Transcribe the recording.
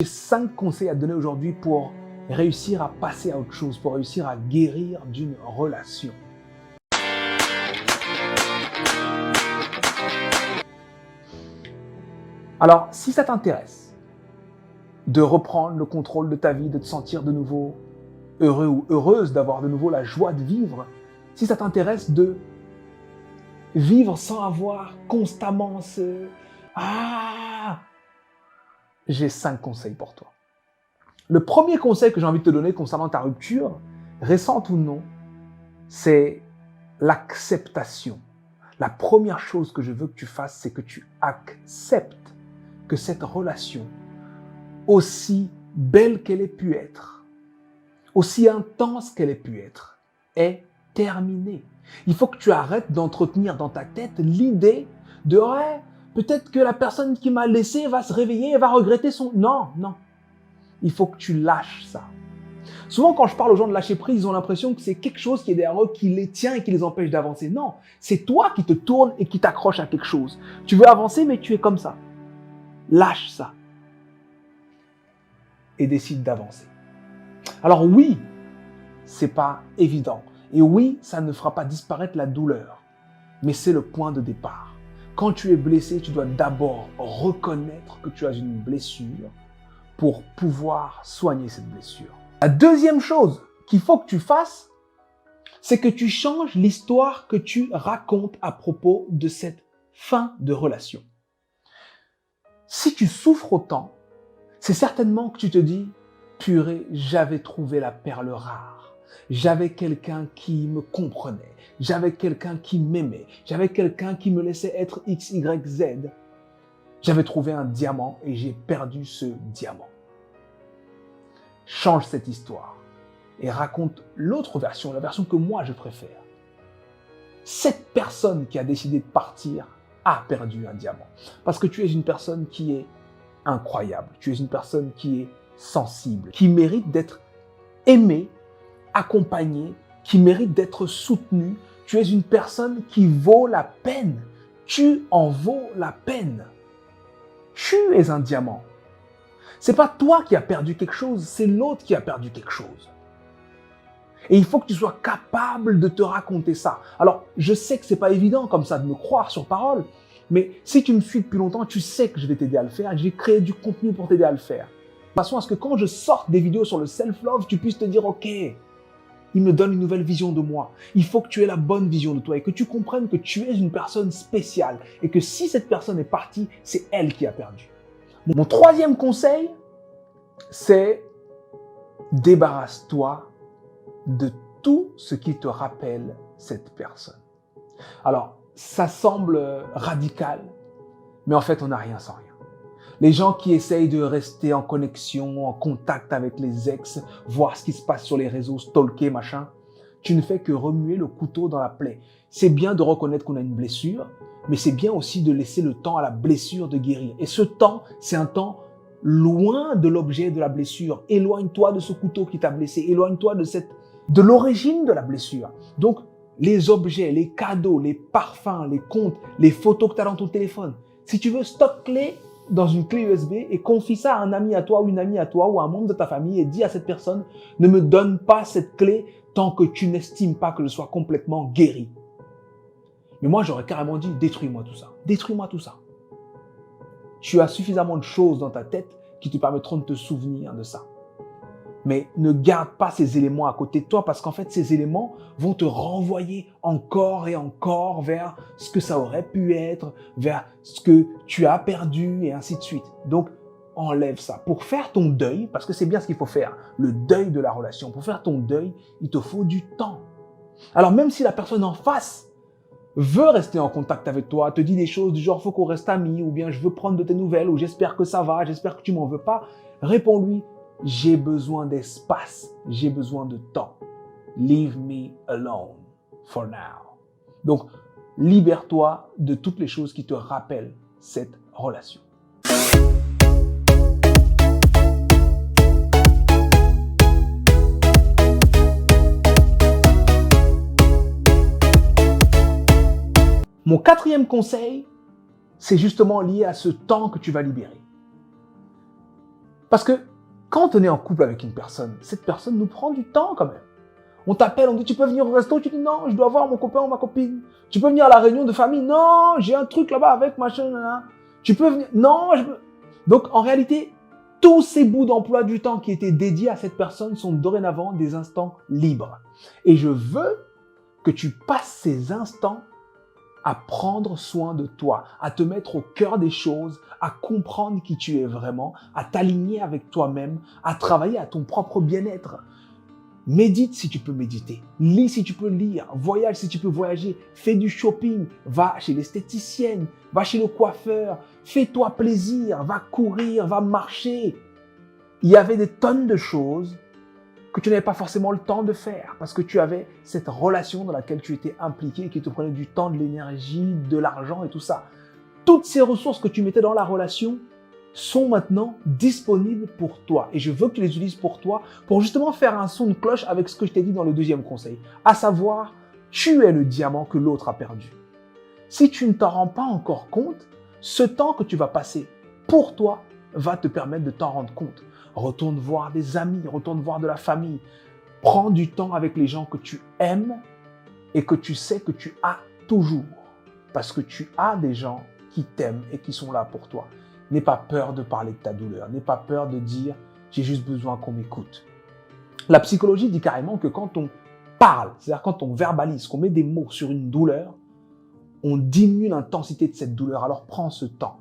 J'ai 5 conseils à te donner aujourd'hui pour réussir à passer à autre chose, pour réussir à guérir d'une relation. Alors, si ça t'intéresse de reprendre le contrôle de ta vie, de te sentir de nouveau heureux ou heureuse, d'avoir de nouveau la joie de vivre, si ça t'intéresse de vivre sans avoir constamment ce « Ah !», j'ai 5 conseils pour toi. Le premier conseil que j'ai envie de te donner concernant ta rupture, récente ou non, c'est l'acceptation. La première chose que je veux que tu fasses, c'est que tu acceptes que cette relation, aussi belle qu'elle ait pu être, aussi intense qu'elle ait pu être, est terminée. Il faut que tu arrêtes d'entretenir dans ta tête l'idée de « ouais, peut-être que la personne qui m'a laissé va se réveiller et va regretter son... » Non, non. Il faut que tu lâches ça. Souvent, quand je parle aux gens de lâcher prise, ils ont l'impression que c'est quelque chose qui est derrière eux, qui les tient et qui les empêche d'avancer. Non, c'est toi qui te tournes et qui t'accroche à quelque chose. Tu veux avancer, mais tu es comme ça. Lâche ça. Et décide d'avancer. Alors oui, c'est pas évident. Et oui, ça ne fera pas disparaître la douleur. Mais c'est le point de départ. Quand tu es blessé, tu dois d'abord reconnaître que tu as une blessure pour pouvoir soigner cette blessure. La deuxième chose qu'il faut que tu fasses, c'est que tu changes l'histoire que tu racontes à propos de cette fin de relation. Si tu souffres autant, c'est certainement que tu te dis « Purée, j'avais trouvé la perle rare. J'avais quelqu'un qui me comprenait. J'avais quelqu'un qui m'aimait. J'avais quelqu'un qui me laissait être X, Y, Z. J'avais trouvé un diamant et j'ai perdu ce diamant. » Change cette histoire et raconte l'autre version, la version que moi je préfère. Cette personne qui a décidé de partir a perdu un diamant. Parce que tu es une personne qui est incroyable. Tu es une personne qui est sensible, qui mérite d'être aimée, accompagnée, qui mérite d'être soutenue. Tu es une personne qui vaut la peine. Tu en vaux la peine. Tu es un diamant. C'est pas toi qui as perdu quelque chose, c'est l'autre qui a perdu quelque chose. Et il faut que tu sois capable de te raconter ça. Alors, je sais que c'est pas évident comme ça de me croire sur parole, mais si tu me suis depuis longtemps, tu sais que je vais t'aider à le faire et j'ai créé du contenu pour t'aider à le faire. De façon à ce que quand je sorte des vidéos sur le self-love, tu puisses te dire « Ok, il me donne une nouvelle vision de moi. Il faut que tu aies la bonne vision de toi et que tu comprennes que tu es une personne spéciale et que si cette personne est partie, c'est elle qui a perdu. » Mon troisième conseil, c'est débarrasse-toi de tout ce qui te rappelle cette personne. Alors, ça semble radical, mais en fait, on n'a rien sans rien. Les gens qui essayent de rester en connexion, en contact avec les ex, voir ce qui se passe sur les réseaux, stalker, machin, tu ne fais que remuer le couteau dans la plaie. C'est bien de reconnaître qu'on a une blessure, mais c'est bien aussi de laisser le temps à la blessure de guérir. Et ce temps, c'est un temps loin de l'objet de la blessure. Éloigne-toi de ce couteau qui t'a blessé. Éloigne-toi de l'origine de la blessure. Donc, les objets, les cadeaux, les parfums, les comptes, les photos que tu as dans ton téléphone. Si tu veux, stocke-les dans une clé USB et confie ça à un ami à toi ou une amie à toi ou à un membre de ta famille et dis à cette personne, ne me donne pas cette clé tant que tu n'estimes pas que je sois complètement guéri. Mais moi, j'aurais carrément dit, détruis-moi tout ça. Détruis-moi tout ça. Tu as suffisamment de choses dans ta tête qui te permettront de te souvenir de ça. Mais ne garde pas ces éléments à côté de toi parce qu'en fait, ces éléments vont te renvoyer encore et encore vers ce que ça aurait pu être, vers ce que tu as perdu et ainsi de suite. Donc, enlève ça. Pour faire ton deuil, parce que c'est bien ce qu'il faut faire, le deuil de la relation. Pour faire ton deuil, il te faut du temps. Alors, même si la personne en face veut rester en contact avec toi, te dit des choses du genre « faut qu'on reste amis » ou bien « je veux prendre de tes nouvelles » ou « j'espère que ça va, j'espère que tu m'en veux pas », réponds-lui « j'ai besoin d'espace, j'ai besoin de temps. Leave me alone for now ». Donc, libère-toi de toutes les choses qui te rappellent cette relation. Mon quatrième conseil, c'est justement lié à ce temps que tu vas libérer. Parce que quand on est en couple avec une personne, cette personne nous prend du temps quand même. On t'appelle, on dit tu peux venir au resto, tu dis non, je dois voir mon copain ou ma copine. Tu peux venir à la réunion de famille, non, j'ai un truc là-bas avec machin, là. Tu peux venir, non, je peux. Donc en réalité, tous ces bouts d'emploi du temps qui étaient dédiés à cette personne sont dorénavant des instants libres. Et je veux que tu passes ces instants à prendre soin de toi, à te mettre au cœur des choses, à comprendre qui tu es vraiment, à t'aligner avec toi-même, à travailler à ton propre bien-être. Médite si tu peux méditer, lis si tu peux lire, voyage si tu peux voyager, fais du shopping, va chez l'esthéticienne, va chez le coiffeur, fais-toi plaisir, va courir, va marcher. Il y avait des tonnes de choses que tu n'avais pas forcément le temps de faire parce que tu avais cette relation dans laquelle tu étais impliqué et qui te prenait du temps, de l'énergie, de l'argent et tout ça. Toutes ces ressources que tu mettais dans la relation sont maintenant disponibles pour toi. Et je veux que tu les utilises pour toi, pour justement faire un son de cloche avec ce que je t'ai dit dans le deuxième conseil. À savoir, tu es le diamant que l'autre a perdu. Si tu ne t'en rends pas encore compte, ce temps que tu vas passer pour toi va te permettre de t'en rendre compte. Retourne voir des amis, retourne voir de la famille. Prends du temps avec les gens que tu aimes et que tu sais que tu as toujours. Parce que tu as des gens qui t'aiment et qui sont là pour toi. N'aie pas peur de parler de ta douleur. N'aie pas peur de dire « j'ai juste besoin qu'on m'écoute ». La psychologie dit carrément que quand on parle, c'est-à-dire quand on verbalise, qu'on met des mots sur une douleur, on diminue l'intensité de cette douleur. Alors prends ce temps.